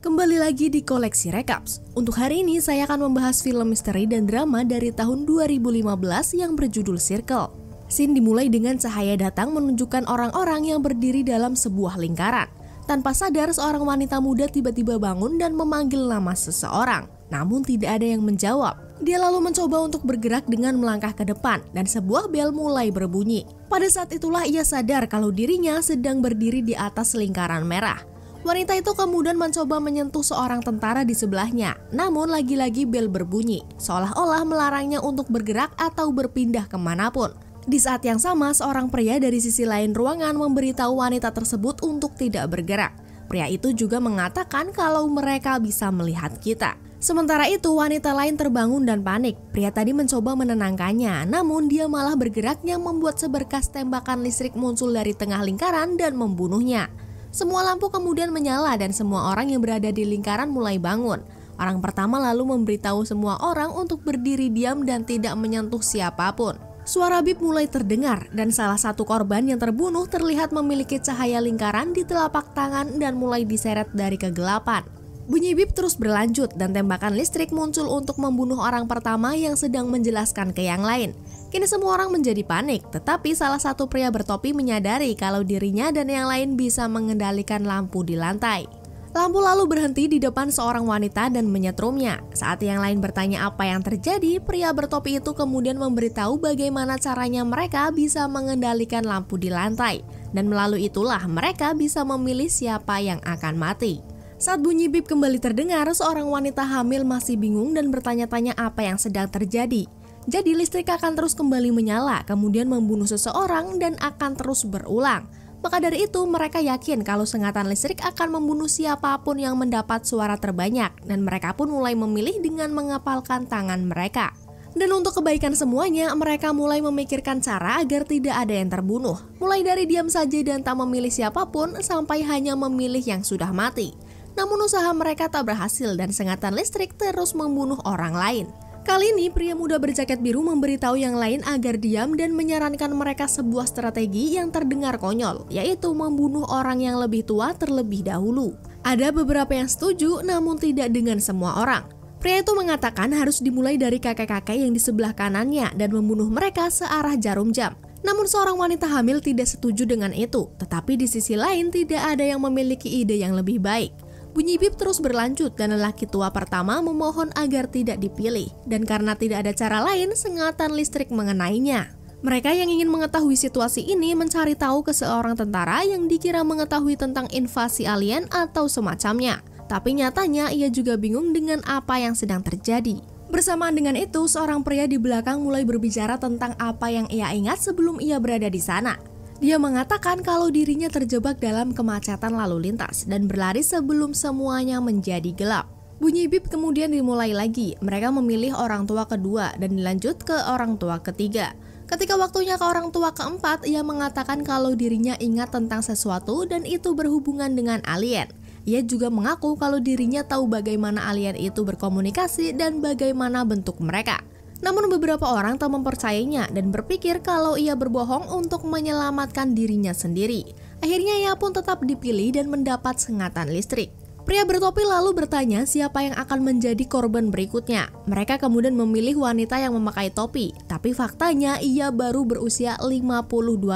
Kembali lagi di Koleksi Recaps. Untuk hari ini saya akan membahas film misteri dan drama dari tahun 2015 yang berjudul Circle. Scene dimulai dengan cahaya datang menunjukkan orang-orang yang berdiri dalam sebuah lingkaran. Tanpa sadar seorang wanita muda tiba-tiba bangun dan memanggil nama seseorang. Namun tidak ada yang menjawab. Dia lalu mencoba untuk bergerak dengan melangkah ke depan dan sebuah bel mulai berbunyi. Pada saat itulah ia sadar kalau dirinya sedang berdiri di atas lingkaran merah. Wanita itu kemudian mencoba menyentuh seorang tentara di sebelahnya, namun lagi-lagi bel berbunyi, seolah-olah melarangnya untuk bergerak atau berpindah kemanapun. Di saat yang sama, seorang pria dari sisi lain ruangan memberitahu wanita tersebut untuk tidak bergerak. Pria itu juga mengatakan kalau mereka bisa melihat kita. Sementara itu, wanita lain terbangun dan panik. Pria tadi mencoba menenangkannya, namun dia malah bergerak yang membuat seberkas tembakan listrik muncul dari tengah lingkaran dan membunuhnya. Semua lampu kemudian menyala dan semua orang yang berada di lingkaran mulai bangun. Orang pertama lalu memberitahu semua orang untuk berdiri diam dan tidak menyentuh siapapun. Suara bip mulai terdengar dan salah satu korban yang terbunuh terlihat memiliki cahaya lingkaran di telapak tangan dan mulai diseret dari kegelapan. Bunyi bip terus berlanjut dan tembakan listrik muncul untuk membunuh orang pertama yang sedang menjelaskan ke yang lain. Kini semua orang menjadi panik, tetapi salah satu pria bertopi menyadari kalau dirinya dan yang lain bisa mengendalikan lampu di lantai. Lampu lalu berhenti di depan seorang wanita dan menyetrumnya. Saat yang lain bertanya apa yang terjadi, pria bertopi itu kemudian memberitahu bagaimana caranya mereka bisa mengendalikan lampu di lantai. Dan melalui itulah mereka bisa memilih siapa yang akan mati. Saat bunyi bip kembali terdengar, seorang wanita hamil masih bingung dan bertanya-tanya apa yang sedang terjadi. Jadi listrik akan terus kembali menyala, kemudian membunuh seseorang dan akan terus berulang. Maka dari itu mereka yakin kalau sengatan listrik akan membunuh siapapun yang mendapat suara terbanyak. Dan mereka pun mulai memilih dengan mengepalkan tangan mereka. Dan untuk kebaikan semuanya, mereka mulai memikirkan cara agar tidak ada yang terbunuh. Mulai dari diam saja dan tak memilih siapapun sampai hanya memilih yang sudah mati. Namun usaha mereka tak berhasil dan sengatan listrik terus membunuh orang lain. Kali ini pria muda berjaket biru memberitahu yang lain agar diam dan menyarankan mereka sebuah strategi yang terdengar konyol, yaitu membunuh orang yang lebih tua terlebih dahulu. Ada beberapa yang setuju, namun tidak dengan semua orang. Pria itu mengatakan harus dimulai dari kakek-kakek yang di sebelah kanannya dan membunuh mereka searah jarum jam. Namun seorang wanita hamil tidak setuju dengan itu, tetapi di sisi lain tidak ada yang memiliki ide yang lebih baik. Bunyi bip terus berlanjut dan lelaki tua pertama memohon agar tidak dipilih. Dan karena tidak ada cara lain, sengatan listrik mengenainya. Mereka yang ingin mengetahui situasi ini mencari tahu ke seorang tentara yang dikira mengetahui tentang invasi alien atau semacamnya. Tapi nyatanya ia juga bingung dengan apa yang sedang terjadi. Bersamaan dengan itu, seorang pria di belakang mulai berbicara tentang apa yang ia ingat sebelum ia berada di sana. Dia mengatakan kalau dirinya terjebak dalam kemacetan lalu lintas dan berlari sebelum semuanya menjadi gelap. Bunyi bip kemudian dimulai lagi. Mereka memilih orang tua kedua dan dilanjut ke orang tua ketiga. Ketika waktunya ke orang tua keempat, ia mengatakan kalau dirinya ingat tentang sesuatu dan itu berhubungan dengan alien. Ia juga mengaku kalau dirinya tahu bagaimana alien itu berkomunikasi dan bagaimana bentuk mereka. Namun beberapa orang tak mempercayainya dan berpikir kalau ia berbohong untuk menyelamatkan dirinya sendiri. Akhirnya ia pun tetap dipilih dan mendapat sengatan listrik. Pria bertopi lalu bertanya siapa yang akan menjadi korban berikutnya. Mereka kemudian memilih wanita yang memakai topi, tapi faktanya ia baru berusia 52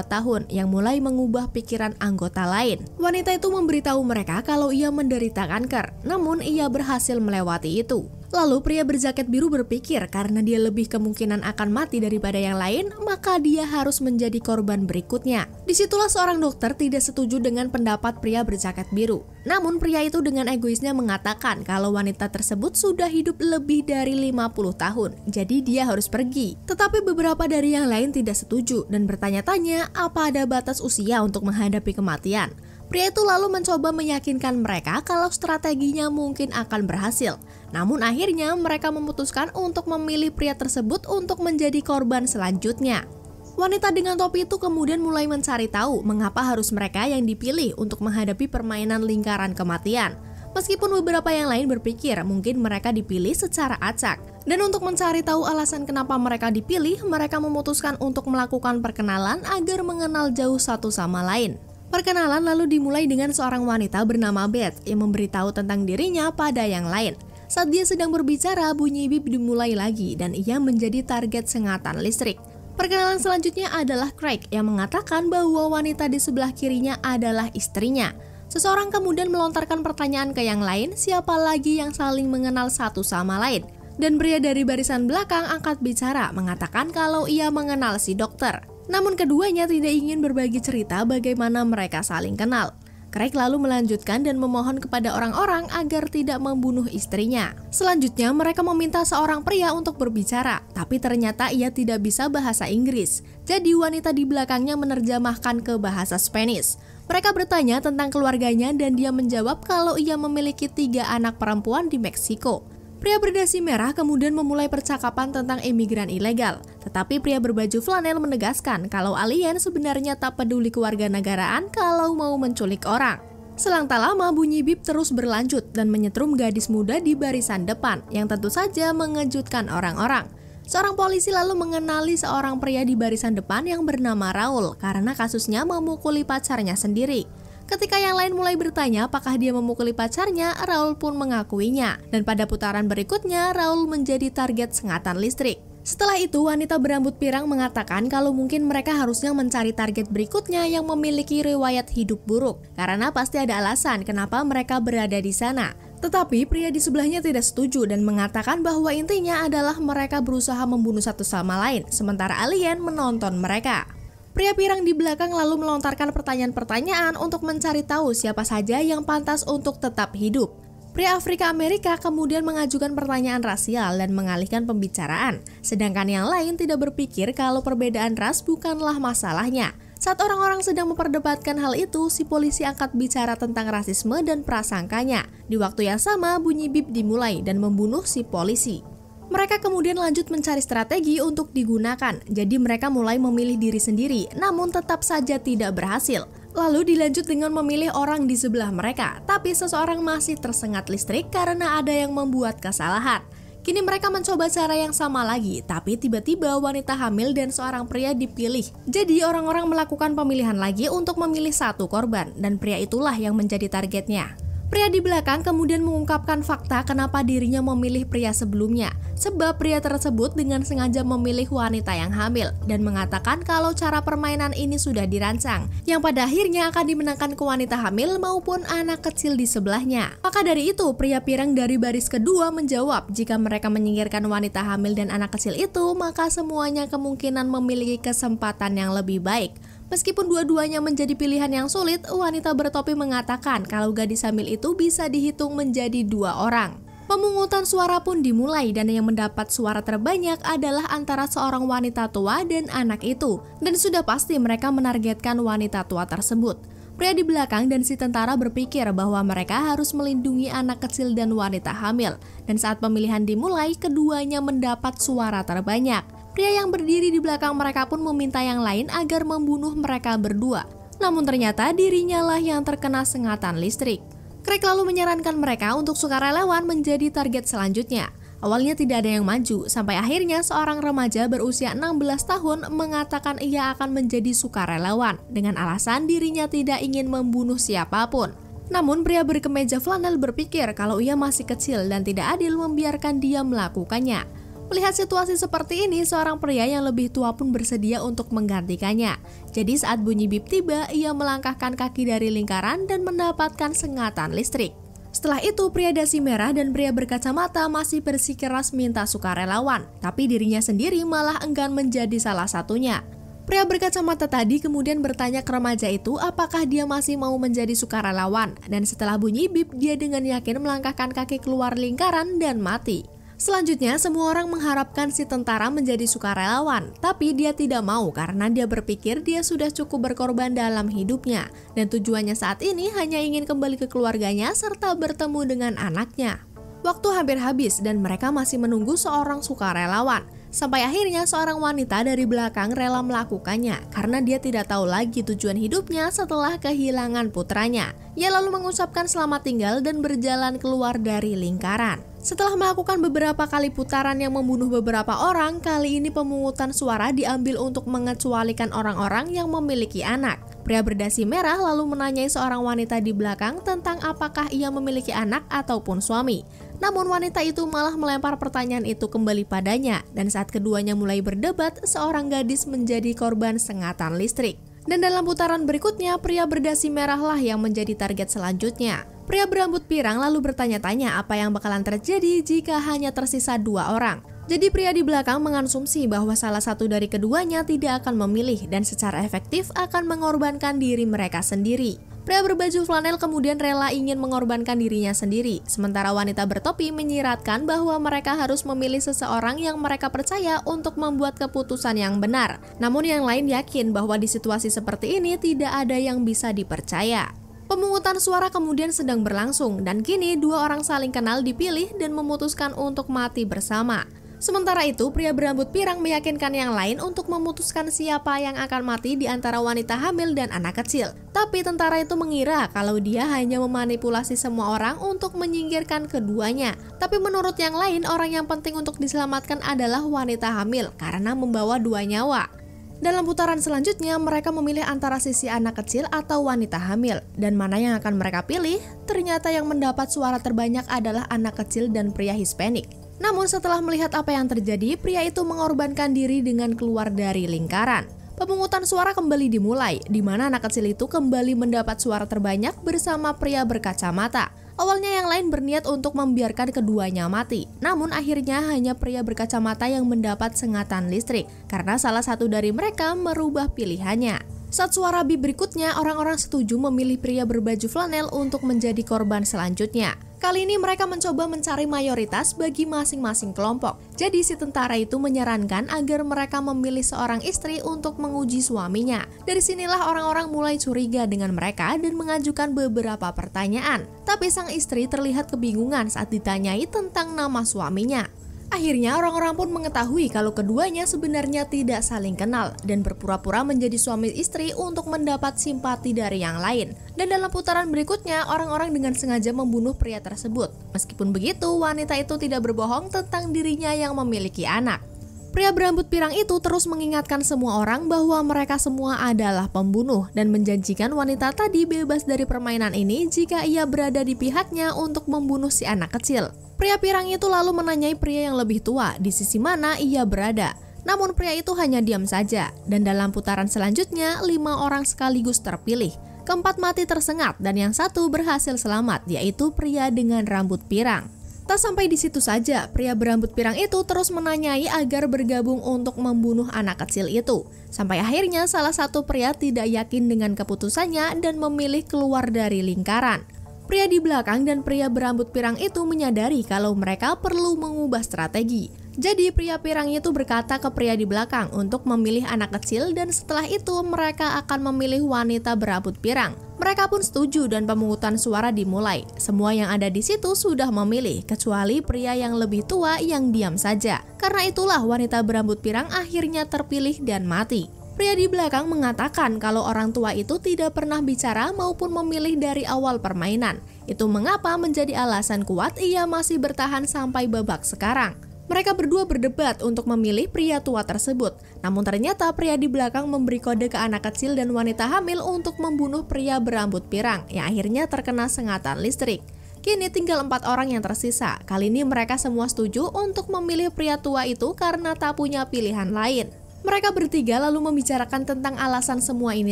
tahun yang mulai mengubah pikiran anggota lain. Wanita itu memberitahu mereka kalau ia menderita kanker, namun ia berhasil melewati itu. Lalu pria berjaket biru berpikir karena dia lebih kemungkinan akan mati daripada yang lain, maka dia harus menjadi korban berikutnya. Disitulah seorang dokter tidak setuju dengan pendapat pria berjaket biru. Namun pria itu dengan egoisnya mengatakan kalau wanita tersebut sudah hidup lebih dari 50 tahun, jadi dia harus pergi. Tetapi beberapa dari yang lain tidak setuju dan bertanya-tanya apa ada batas usia untuk menghadapi kematian. Pria itu lalu mencoba meyakinkan mereka kalau strateginya mungkin akan berhasil. Namun akhirnya mereka memutuskan untuk memilih pria tersebut untuk menjadi korban selanjutnya. Wanita dengan topi itu kemudian mulai mencari tahu mengapa harus mereka yang dipilih untuk menghadapi permainan lingkaran kematian. Meskipun beberapa yang lain berpikir mungkin mereka dipilih secara acak. Dan untuk mencari tahu alasan kenapa mereka dipilih, mereka memutuskan untuk melakukan perkenalan agar mengenal jauh satu sama lain. Perkenalan lalu dimulai dengan seorang wanita bernama Beth yang memberitahu tentang dirinya pada yang lain. Saat dia sedang berbicara, bunyi bip dimulai lagi dan ia menjadi target sengatan listrik. Perkenalan selanjutnya adalah Craig yang mengatakan bahwa wanita di sebelah kirinya adalah istrinya. Seseorang kemudian melontarkan pertanyaan ke yang lain, siapa lagi yang saling mengenal satu sama lain. Dan pria dari barisan belakang angkat bicara mengatakan kalau ia mengenal si dokter. Namun keduanya tidak ingin berbagi cerita bagaimana mereka saling kenal. Craig lalu melanjutkan dan memohon kepada orang-orang agar tidak membunuh istrinya. Selanjutnya mereka meminta seorang pria untuk berbicara, tapi ternyata ia tidak bisa bahasa Inggris. Jadi wanita di belakangnya menerjemahkan ke bahasa Spanish. Mereka bertanya tentang keluarganya dan dia menjawab kalau ia memiliki 3 anak perempuan di Meksiko. Pria berdasi merah kemudian memulai percakapan tentang imigran ilegal. Tetapi pria berbaju flanel menegaskan kalau alien sebenarnya tak peduli kewarganegaraan kalau mau menculik orang. Selang tak lama bunyi bip terus berlanjut dan menyetrum gadis muda di barisan depan yang tentu saja mengejutkan orang-orang. Seorang polisi lalu mengenali seorang pria di barisan depan yang bernama Raul karena kasusnya memukuli pacarnya sendiri. Ketika yang lain mulai bertanya apakah dia memukuli pacarnya, Raul pun mengakuinya. Dan pada putaran berikutnya, Raul menjadi target sengatan listrik. Setelah itu, wanita berambut pirang mengatakan kalau mungkin mereka harusnya mencari target berikutnya yang memiliki riwayat hidup buruk. Karena pasti ada alasan kenapa mereka berada di sana. Tetapi pria di sebelahnya tidak setuju dan mengatakan bahwa intinya adalah mereka berusaha membunuh satu sama lain, sementara alien menonton mereka. Pria pirang di belakang lalu melontarkan pertanyaan-pertanyaan untuk mencari tahu siapa saja yang pantas untuk tetap hidup. Pria Afrika Amerika kemudian mengajukan pertanyaan rasial dan mengalihkan pembicaraan, sedangkan yang lain tidak berpikir kalau perbedaan ras bukanlah masalahnya. Saat orang-orang sedang memperdebatkan hal itu, si polisi angkat bicara tentang rasisme dan prasangkanya. Di waktu yang sama, bunyi bip dimulai dan membunuh si polisi. Mereka kemudian lanjut mencari strategi untuk digunakan, jadi mereka mulai memilih diri sendiri, namun tetap saja tidak berhasil. Lalu dilanjut dengan memilih orang di sebelah mereka, tapi seseorang masih tersengat listrik karena ada yang membuat kesalahan. Kini mereka mencoba cara yang sama lagi, tapi tiba-tiba wanita hamil dan seorang pria dipilih. Jadi orang-orang melakukan pemilihan lagi untuk memilih satu korban, dan pria itulah yang menjadi targetnya. Pria di belakang kemudian mengungkapkan fakta kenapa dirinya memilih pria sebelumnya, sebab pria tersebut dengan sengaja memilih wanita yang hamil dan mengatakan kalau cara permainan ini sudah dirancang, yang pada akhirnya akan dimenangkan ke wanita hamil maupun anak kecil di sebelahnya. Maka dari itu, pria pirang dari baris kedua menjawab jika mereka menyingkirkan wanita hamil dan anak kecil itu, maka semuanya kemungkinan memiliki kesempatan yang lebih baik. Meskipun dua-duanya menjadi pilihan yang sulit, wanita bertopi mengatakan kalau gadis hamil itu bisa dihitung menjadi 2 orang. Pemungutan suara pun dimulai dan yang mendapat suara terbanyak adalah antara seorang wanita tua dan anak itu. Dan sudah pasti mereka menargetkan wanita tua tersebut. Pria di belakang dan si tentara berpikir bahwa mereka harus melindungi anak kecil dan wanita hamil. Dan saat pemilihan dimulai, keduanya mendapat suara terbanyak. Pria yang berdiri di belakang mereka pun meminta yang lain agar membunuh mereka berdua. Namun ternyata dirinya lah yang terkena sengatan listrik. Craig lalu menyarankan mereka untuk sukarelawan menjadi target selanjutnya. Awalnya tidak ada yang maju, sampai akhirnya seorang remaja berusia 16 tahun mengatakan ia akan menjadi sukarelawan dengan alasan dirinya tidak ingin membunuh siapapun. Namun pria berkemeja flanel berpikir kalau ia masih kecil dan tidak adil membiarkan dia melakukannya. Melihat situasi seperti ini, seorang pria yang lebih tua pun bersedia untuk menggantikannya. Jadi saat bunyi bip tiba, ia melangkahkan kaki dari lingkaran dan mendapatkan sengatan listrik. Setelah itu, pria dasi merah dan pria berkacamata masih bersikeras minta sukarelawan, tapi dirinya sendiri malah enggan menjadi salah satunya. Pria berkacamata tadi kemudian bertanya ke remaja itu apakah dia masih mau menjadi sukarelawan, dan setelah bunyi bip, dia dengan yakin melangkahkan kaki keluar lingkaran dan mati. Selanjutnya, semua orang mengharapkan si tentara menjadi sukarelawan, tapi dia tidak mau karena dia berpikir dia sudah cukup berkorban dalam hidupnya, dan tujuannya saat ini hanya ingin kembali ke keluarganya serta bertemu dengan anaknya. Waktu hampir habis dan mereka masih menunggu seorang sukarelawan, sampai akhirnya seorang wanita dari belakang rela melakukannya karena dia tidak tahu lagi tujuan hidupnya setelah kehilangan putranya. Ia lalu mengucapkan selamat tinggal dan berjalan keluar dari lingkaran. Setelah melakukan beberapa kali putaran yang membunuh beberapa orang, kali ini pemungutan suara diambil untuk mengecualikan orang-orang yang memiliki anak. Pria berdasi merah lalu menanyai seorang wanita di belakang tentang apakah ia memiliki anak ataupun suami. Namun wanita itu malah melempar pertanyaan itu kembali padanya, dan saat keduanya mulai berdebat, seorang gadis menjadi korban sengatan listrik. Dan dalam putaran berikutnya, pria berdasi merah lah yang menjadi target selanjutnya. Pria berambut pirang lalu bertanya-tanya apa yang bakalan terjadi jika hanya tersisa 2 orang. Jadi pria di belakang mengasumsi bahwa salah satu dari keduanya tidak akan memilih dan secara efektif akan mengorbankan diri mereka sendiri. Pria berbaju flanel kemudian rela ingin mengorbankan dirinya sendiri, sementara wanita bertopi menyiratkan bahwa mereka harus memilih seseorang yang mereka percaya untuk membuat keputusan yang benar. Namun yang lain yakin bahwa di situasi seperti ini tidak ada yang bisa dipercaya. Pemungutan suara kemudian sedang berlangsung dan kini 2 orang saling kenal dipilih dan memutuskan untuk mati bersama. Sementara itu, pria berambut pirang meyakinkan yang lain untuk memutuskan siapa yang akan mati di antara wanita hamil dan anak kecil. Tapi tentara itu mengira kalau dia hanya memanipulasi semua orang untuk menyingkirkan keduanya. Tapi menurut yang lain, orang yang penting untuk diselamatkan adalah wanita hamil karena membawa 2 nyawa. Dalam putaran selanjutnya, mereka memilih antara sisi anak kecil atau wanita hamil. Dan mana yang akan mereka pilih? Ternyata yang mendapat suara terbanyak adalah anak kecil dan pria Hispanik. Namun setelah melihat apa yang terjadi, pria itu mengorbankan diri dengan keluar dari lingkaran. Pemungutan suara kembali dimulai, di mana anak kecil itu kembali mendapat suara terbanyak bersama pria berkacamata. Awalnya yang lain berniat untuk membiarkan keduanya mati, namun akhirnya hanya pria berkacamata yang mendapat sengatan listrik, karena salah satu dari mereka merubah pilihannya. Saat suara bip berikutnya, orang-orang setuju memilih pria berbaju flanel untuk menjadi korban selanjutnya. Kali ini mereka mencoba mencari mayoritas bagi masing-masing kelompok. Jadi si tentara itu menyarankan agar mereka memilih seorang istri untuk menguji suaminya. Dari sinilah orang-orang mulai curiga dengan mereka dan mengajukan beberapa pertanyaan. Tapi sang istri terlihat kebingungan saat ditanyai tentang nama suaminya. Akhirnya orang-orang pun mengetahui kalau keduanya sebenarnya tidak saling kenal dan berpura-pura menjadi suami istri untuk mendapat simpati dari yang lain. Dan dalam putaran berikutnya, orang-orang dengan sengaja membunuh pria tersebut. Meskipun begitu, wanita itu tidak berbohong tentang dirinya yang memiliki anak. Pria berambut pirang itu terus mengingatkan semua orang bahwa mereka semua adalah pembunuh dan menjanjikan wanita tadi bebas dari permainan ini jika ia berada di pihaknya untuk membunuh si anak kecil. Pria pirang itu lalu menanyai pria yang lebih tua di sisi mana ia berada. Namun pria itu hanya diam saja dan dalam putaran selanjutnya 5 orang sekaligus terpilih. Keempat mati tersengat dan yang satu berhasil selamat, yaitu pria dengan rambut pirang. Tak sampai di situ saja, pria berambut pirang itu terus menanyai agar bergabung untuk membunuh anak kecil itu. Sampai akhirnya salah satu pria tidak yakin dengan keputusannya dan memilih keluar dari lingkaran. Pria di belakang dan pria berambut pirang itu menyadari kalau mereka perlu mengubah strategi. Jadi pria pirang itu berkata ke pria di belakang untuk memilih anak kecil dan setelah itu mereka akan memilih wanita berambut pirang. Mereka pun setuju dan pemungutan suara dimulai. Semua yang ada di situ sudah memilih, kecuali pria yang lebih tua yang diam saja. Karena itulah wanita berambut pirang akhirnya terpilih dan mati. Pria di belakang mengatakan kalau orang tua itu tidak pernah bicara maupun memilih dari awal permainan. Itu mengapa menjadi alasan kuat ia masih bertahan sampai babak sekarang. Mereka berdua berdebat untuk memilih pria tua tersebut. Namun ternyata pria di belakang memberi kode ke anak kecil dan wanita hamil untuk membunuh pria berambut pirang yang akhirnya terkena sengatan listrik. Kini tinggal 4 orang yang tersisa. Kali ini mereka semua setuju untuk memilih pria tua itu karena tak punya pilihan lain. Mereka bertiga lalu membicarakan tentang alasan semua ini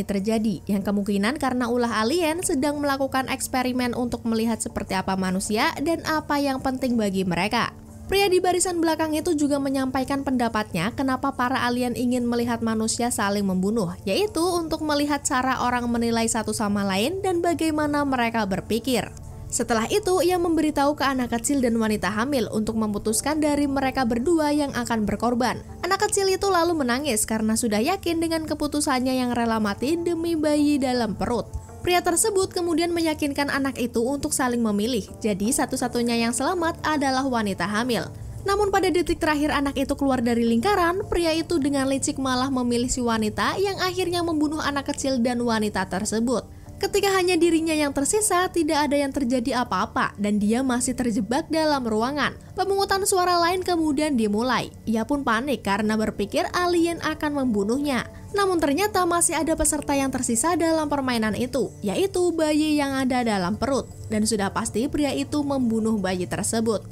terjadi, yang kemungkinan karena ulah alien sedang melakukan eksperimen untuk melihat seperti apa manusia dan apa yang penting bagi mereka. Pria di barisan belakang itu juga menyampaikan pendapatnya kenapa para alien ingin melihat manusia saling membunuh, yaitu untuk melihat cara orang menilai satu sama lain dan bagaimana mereka berpikir. Setelah itu, ia memberitahu ke anak kecil dan wanita hamil untuk memutuskan dari mereka berdua yang akan berkorban. Anak kecil itu lalu menangis karena sudah yakin dengan keputusannya yang rela mati demi bayi dalam perut. Pria tersebut kemudian meyakinkan anak itu untuk saling memilih, jadi satu-satunya yang selamat adalah wanita hamil. Namun pada detik terakhir anak itu keluar dari lingkaran, pria itu dengan licik malah memilih si wanita yang akhirnya membunuh anak kecil dan wanita tersebut. Ketika hanya dirinya yang tersisa, tidak ada yang terjadi apa-apa dan dia masih terjebak dalam ruangan. Pemungutan suara lain kemudian dimulai. Ia pun panik karena berpikir alien akan membunuhnya. Namun ternyata masih ada peserta yang tersisa dalam permainan itu, yaitu bayi yang ada dalam perut. Dan sudah pasti pria itu membunuh bayi tersebut.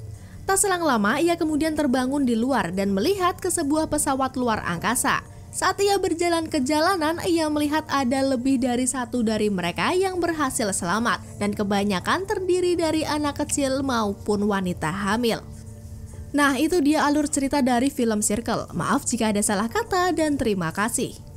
Tak selang lama, ia kemudian terbangun di luar dan melihat ke sebuah pesawat luar angkasa. Saat ia berjalan ke jalanan, ia melihat ada lebih dari satu dari mereka yang berhasil selamat. Dan kebanyakan terdiri dari anak kecil maupun wanita hamil. Nah, itu dia alur cerita dari film Circle. Maaf jika ada salah kata dan terima kasih.